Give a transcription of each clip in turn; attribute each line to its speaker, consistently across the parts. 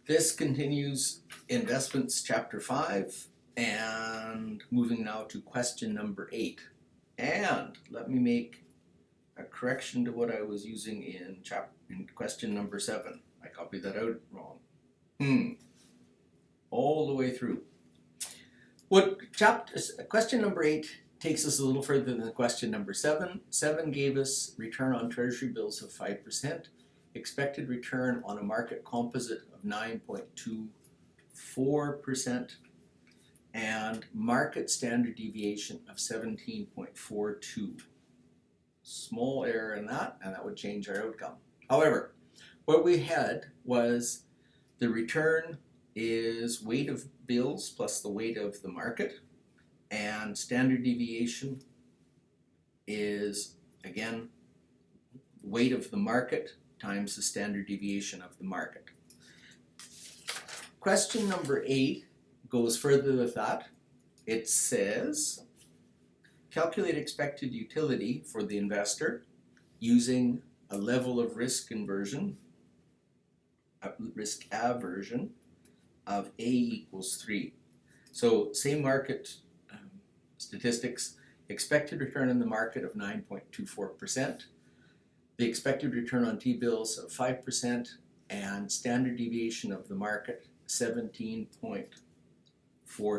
Speaker 1: This continues Investments Chapter 5 and moving now to question number 8. And let me make a correction to what I was using in question number 7. I copied that out wrong. All the way through. Question number 8 takes us a little further than question number 7. 7 gave us return on treasury bills of 5%, expected return on a market composite of 9.24%, and market standard deviation of 17.42. Small error in that, and that would change our outcome. However, what we had was the return is weight of bills plus the weight of the market, and standard deviation is, again, weight of the market times the standard deviation of the market. Question number 8 goes further with that. It says, calculate expected utility for the investor using a level of risk aversion of A equals 3. So same market statistics, expected return in the market of 9.24%, the expected return on T-bills of 5%, and standard deviation of the market 17.42 or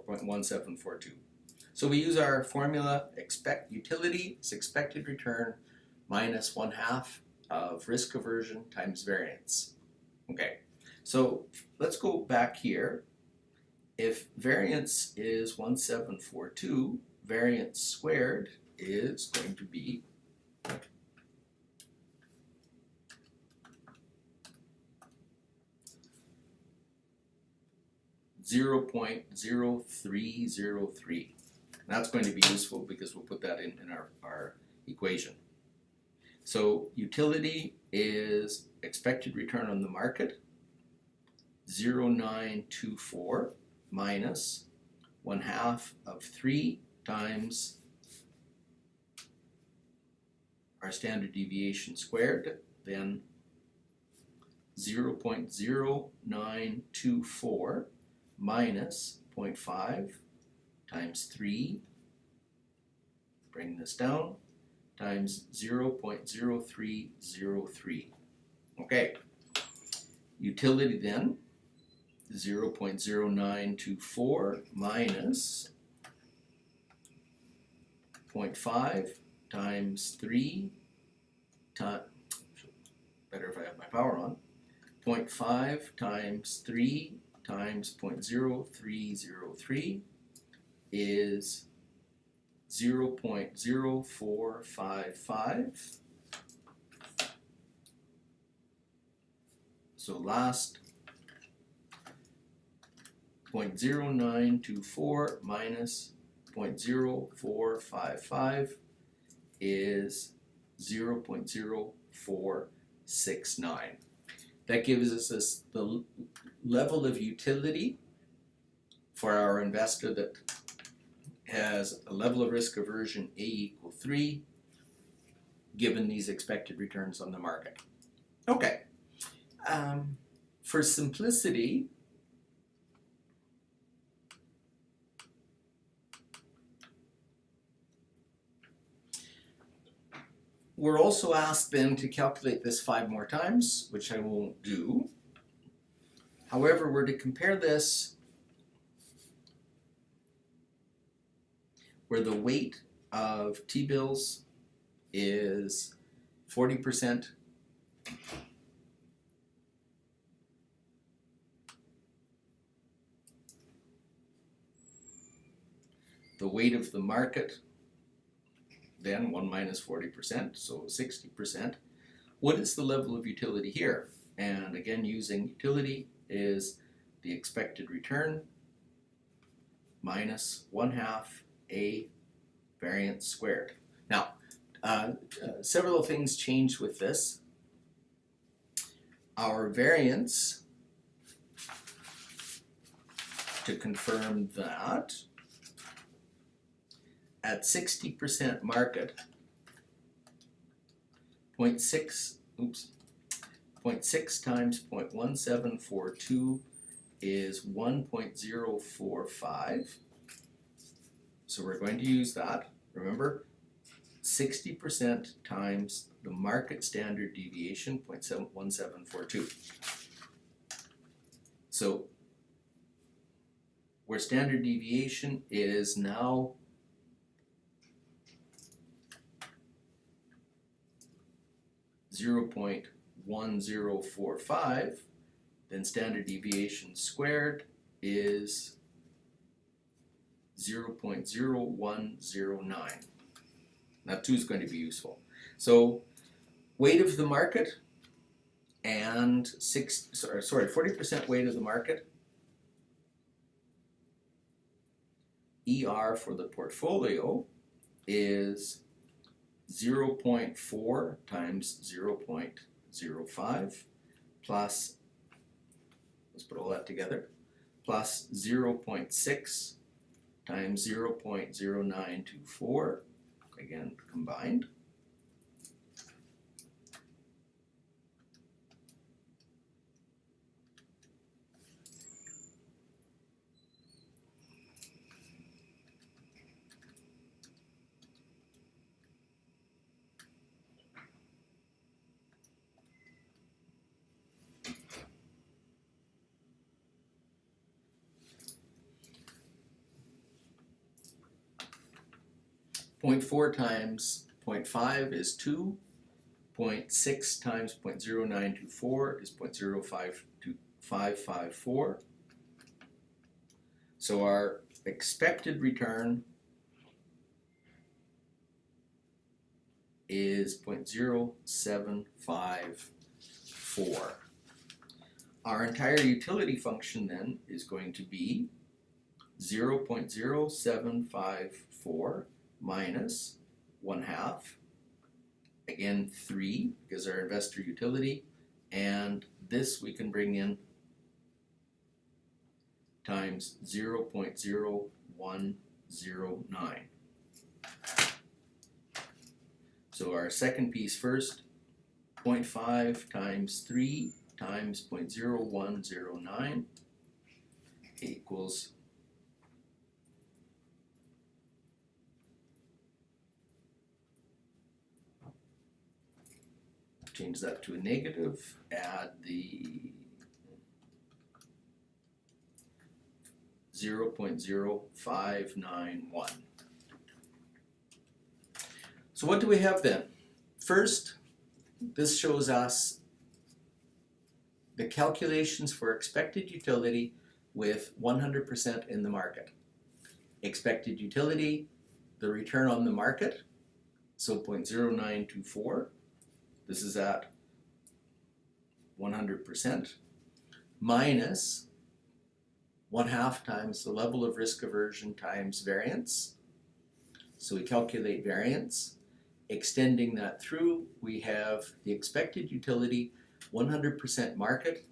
Speaker 1: 0.1742. So we use our formula, utility is expected return minus 1/2 of risk aversion times variance. Okay, so let's go back here. If variance is 1742, variance squared is going to be 0.0303. That's going to be useful because we'll put that in our equation. So utility is expected return on the market, 0.924 minus 1/2 of 3 times our standard deviation squared, then 0.0924 minus 0.5 times 3, bring this down, times 0.0303. Okay, utility then, 0.0924 minus 0.5 times 3 better if I have my power on, 0.5 times 3 times 0.0303 is 0.0455. So last 0.0924 minus 0.0455 is 0.0469. That gives us the level of utility for our investor that has a level of risk aversion A equal 3, given these expected returns on the market. Okay, for simplicity, we're also asked then to calculate this 5 more times, which I won't do. However, we're to compare this where the weight of T-bills is 40%, the weight of the market, then 1 minus 40%, so 60%. What is the level of utility here? And again, using utility is the expected return minus 1/2 A variance squared. Now, several things change with this. Our variance, to confirm that, at 60% market, 0.6 times 0.1742 is 1.045. So we're going to use that. Remember, 60% times the market standard deviation, 0.1742. So where standard deviation is now 0.1045, then standard deviation squared is 0.0109. Now 2 is going to be useful. So weight of the market and 40% weight of the market. ER for the portfolio is 0.4 times 0.05 plus, let's put all that together, plus 0.6 times 0.0924, again combined. Point 0.4 times 0.5 is 2. 0.6 times 0.0924 is 0.0554. So our expected return is 0.0754. Our entire utility function then is going to be 0.0754 minus 1/2, again 3 because our investor utility, and this we can bring in times 0.0109. So our second piece first, 0.5 times 3 times 0.0109 equals change that to a negative, add the 0.0591. So what do we have then? First, this shows us the calculations for expected utility with 100% in the market. Expected utility, the return on the market, so 0.0924. This is at 100%, minus 1/2 times the level of risk aversion times variance. So we calculate variance. Extending that through, we have the expected utility, 100% market,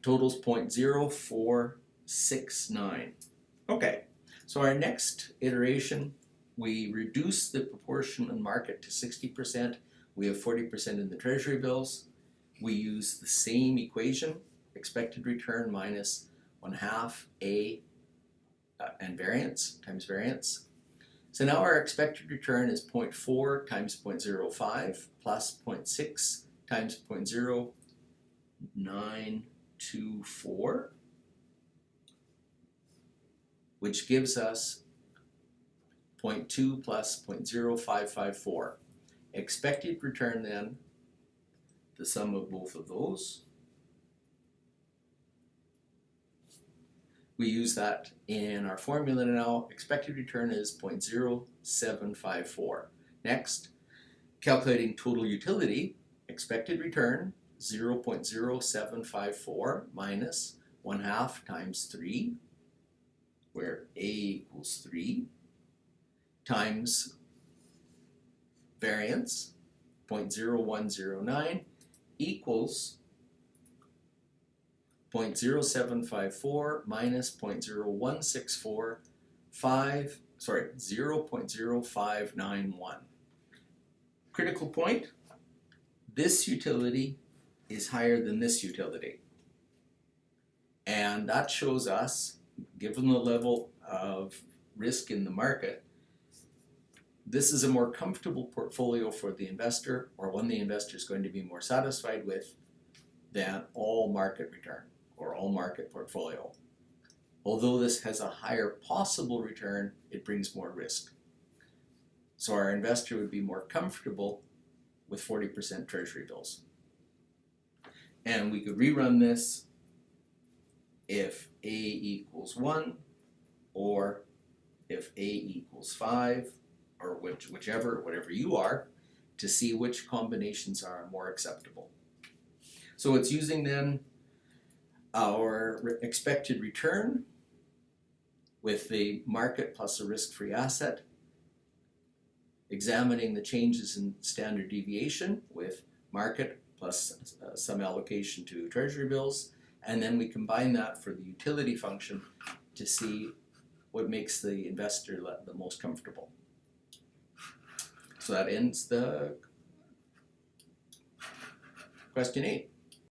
Speaker 1: totals 0.0469. Okay. So our next iteration, we reduce the proportion in market to 60%. We have 40% in the treasury bills. We use the same equation, expected return minus 1/2 A and variance times variance. So now our expected return is 0.4 times 0.05 plus 0.6 times 0.0924. Which gives us 0.2 plus 0.0554. Expected return then, the sum of both of those. We use that in our formula now. Expected return is 0.0754. Next, calculating total utility, expected return 0.0754 minus 1/2 times 3, where A equals 3, times variance, 0.0109, equals 0.0754 minus 0.0164, 5 0.0591. Critical point, this utility is higher than this utility. And that shows us, given the level of risk in the market, this is a more comfortable portfolio for the investor, or one the investor is going to be more satisfied with, than all market return or all market portfolio. Although this has a higher possible return, it brings more risk. So our investor would be more comfortable with 40% treasury bills. And we could rerun this if A equals 1, or if A equals 5, or whatever you are, to see which combinations are more acceptable. So it's using then our expected return with the market plus a risk-free asset, examining the changes in standard deviation with market plus some allocation to treasury bills, and then we combine that for the utility function to see what makes the investor the most comfortable. So that ends the question 8.